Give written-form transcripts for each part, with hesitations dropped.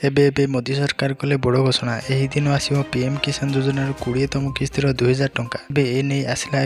ଏବେ ମୋदी ସରକାର କଲେ ବଡ଼ ଘୋଷଣା। ଏହି ଦିନ ଆସିବ ପିଏମ୍ କିଷାନ ଯୋଜନାର 20ତମ କିସ୍ତିର 2000 ଟଙ୍କା। ଏବେ ଏ ନେଇ ଆସିଲା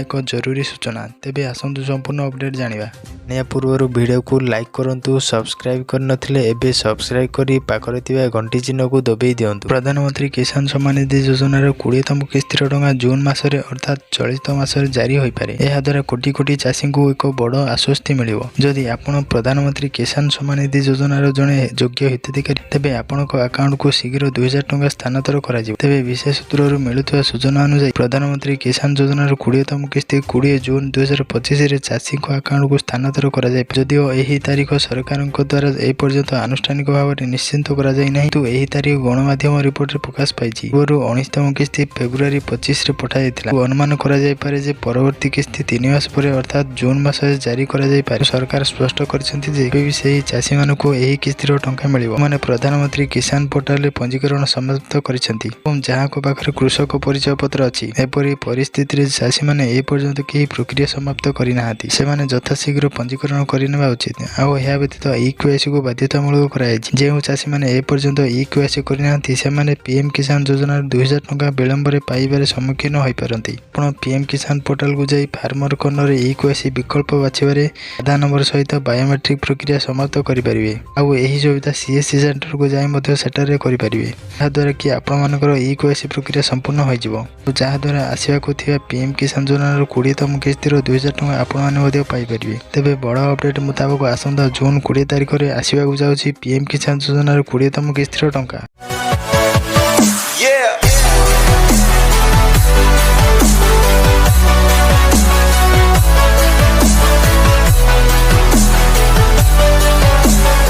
ଏକ ଜରୁରୀ ସୂଚନା। ତେବେ ଆସନ୍ତୁ ସମ୍ପୂର୍ଣ୍ଣ ଅପଡେଟ୍ ଜାଣିବା। ଏହା ପୂର୍ବରୁ ଭିଡ଼ିଓକୁ ଲାଇକ୍ କରନ୍ତୁ, ସବସ୍କ୍ରାଇବ୍ କରିନଥିଲେ ଏବେ ସବସ୍କ୍ରାଇବ୍ କରି ପାଖରେ ଥିବା ଘଣ୍ଟି ଚିହ୍ନକୁ ଦବାଇ ଦିଅନ୍ତୁ। ପ୍ରଧାନମନ୍ତ୍ରୀ କିଷାନ ସମ୍ମାନ ନିଧି ଯୋଜନାର 20ତମ କିସ୍ତିର ଟଙ୍କା ଜୁନ୍ ମାସରେ ଅର୍ଥାତ୍ ଚଳିତ ମାସରେ ଜାରି ହୋଇପାରେ। ଏହାଦ୍ୱାରା କୋଟି କୋଟି ଚାଷୀଙ୍କୁ ଏକ ବଡ଼ ଆଶ୍ୱସ୍ତି ମିଳିବ। ଯଦି ଆପଣ ପ୍ରଧାନମନ୍ତ୍ରୀ କିଷାନ ସମ୍ମାନ ନିଧି ଯୋଜନାର ଜଣେ ଯୋଗ୍ୟ ହିତାଧିକାରୀ, ତେବେ ଆପଣଙ୍କ ଆକାଉଣ୍ଟକୁ ଶୀଘ୍ର 2000 ଟଙ୍କା ସ୍ଥାନାନ୍ତର କରାଯିବ। ତେବେ ବିଶେଷ ସୂତ୍ରରୁ ମିଳୁଥିବା ସୂଚନା ଅନୁଯାୟୀ ପ୍ରଧାନମନ୍ତ୍ରୀ କିଷାନ ଯୋଜନାର 20ତମ କିସ୍ତି 20 ଜୁନ୍ 2025ରେ ଚାଷୀଙ୍କ ଆକାଉଣ୍ଟକୁ ସ୍ଥାନାନ୍ତର କରାଯାଇପାରେ। ଯଦିଓ ଏହି ତାରିଖ ସରକାରଙ୍କ ଦ୍ୱାରା ଏପର୍ଯ୍ୟନ୍ତ ଆନୁଷ୍ଠାନିକ ଭାବରେ ନିଶ୍ଚିତ କରାଯାଇନାହିଁ, କିନ୍ତୁ ଏହି ତାରିଖ ଗଣମାଧ୍ୟମ ରିପୋର୍ଟରେ ପ୍ରକାଶ ପାଇଛି। ପୂର୍ବରୁ 19ତମ କିସ୍ତି ଫେବୃଆରୀ 25ରେ ପଠାଯାଇଥିଲା। ଅନୁମାନ କରାଯାଇପାରେ ଯେ ପରବର୍ତ୍ତୀ କିସ୍ତି 3 ମାସ ପରେ ଅର୍ଥାତ୍ ଜୁନ୍ ମାସରେ ଜାରି କରାଯାଇପାରେ। ସରକାର ସ୍ପଷ୍ଟ କରିଛନ୍ତି ଯେ ଏବେ ବି ସେହି ଚାଷୀମାନଙ୍କୁ ଏହି କିସ୍ତିର ଟଙ୍କା ମିଳିବ ମାନେ ପ୍ରଧାନମନ୍ତ୍ରୀ କିଷାନ ପୋର୍ଟାଲରେ ପଞ୍ଜୀକରଣ ସମାପ୍ତ କରିଛନ୍ତି ଏବଂ ଯାହାଙ୍କ ପାଖରେ କୃଷକ ପରିଚୟ ପତ୍ର ଅଛି। ଏପରି ପରିସ୍ଥିତିରେ ଚାଷୀମାନେ ଏପର୍ଯ୍ୟନ୍ତ କେହି ପ୍ରକ୍ରିୟା ସମାପ୍ତ କରିନାହାନ୍ତି। ସେମାନେ ଯଥାଶୀଘ୍ର ପଞ୍ଜୀକରଣ କରିନେବା ଉଚିତ। ଆଉ ଏହା ବ୍ୟତୀତ ଇକେୱାଇସିକୁ ବାଧ୍ୟତାମୂଳକ କରାଯାଇଛି। ଯେଉଁ ଚାଷୀମାନେ ଏପର୍ଯ୍ୟନ୍ତ ଇକେୱାଇସି କରିନାହାନ୍ତି ସେମାନେ ପିଏମ୍ କିଷାନ ଯୋଜନାର 2000 ଟଙ୍କା ବିଳମ୍ବରେ ପାଇବାରେ ସମ୍ମୁଖୀନ ହୋଇପାରନ୍ତି। ଆପଣ ପିଏମ୍ କିଷାନ ପୋର୍ଟାଲକୁ ଯାଇ ଫାର୍ମର କର୍ଣ୍ଣରରେ ଇକେୱାଇସି ବିକଳ୍ପ ବାଛିବାରେ ଆଧାର ନମ୍ବର ସହିତ ବାୟୋମେଟ୍ରିକ୍ ପ୍ରକ୍ରିୟା ସମାପ୍ତ କରିପାରିବେ। ଆଉ ଏହି ସୁବିଧା ସିଏସ୍ସି ସେଣ୍ଟରକୁ ଯାଇ ମଧ୍ୟ ସେଠାରେ କରିପାରିବେ। ଯାହାଦ୍ୱାରା କି ଆପଣମାନଙ୍କର ଇକେୱାଇସି ପ୍ରକ୍ରିୟା ସମ୍ପୂର୍ଣ୍ଣ ହୋଇଯିବ। ଯାହାଦ୍ୱାରା ଆସିବାକୁ ଥିବା ପିଏମ୍ କିଷାନ ଯୋଜନାର 20ତମ କିସ୍ତିର 2000 ଟଙ୍କା ଆପଣମାନେ ମଧ୍ୟ ପାଇପାରିବେ। ତେବେ ବଡ଼ ଅପଡେଟ୍ ମୁତାବକ ଆସନ୍ତା ଜୁନ୍ 20 ତାରିଖରେ ଆସିବାକୁ ଯାଉଛି ପିଏମ୍ କିଷାନ ଯୋଜନାର 20ତମ କିସ୍ତିର ଟଙ୍କା।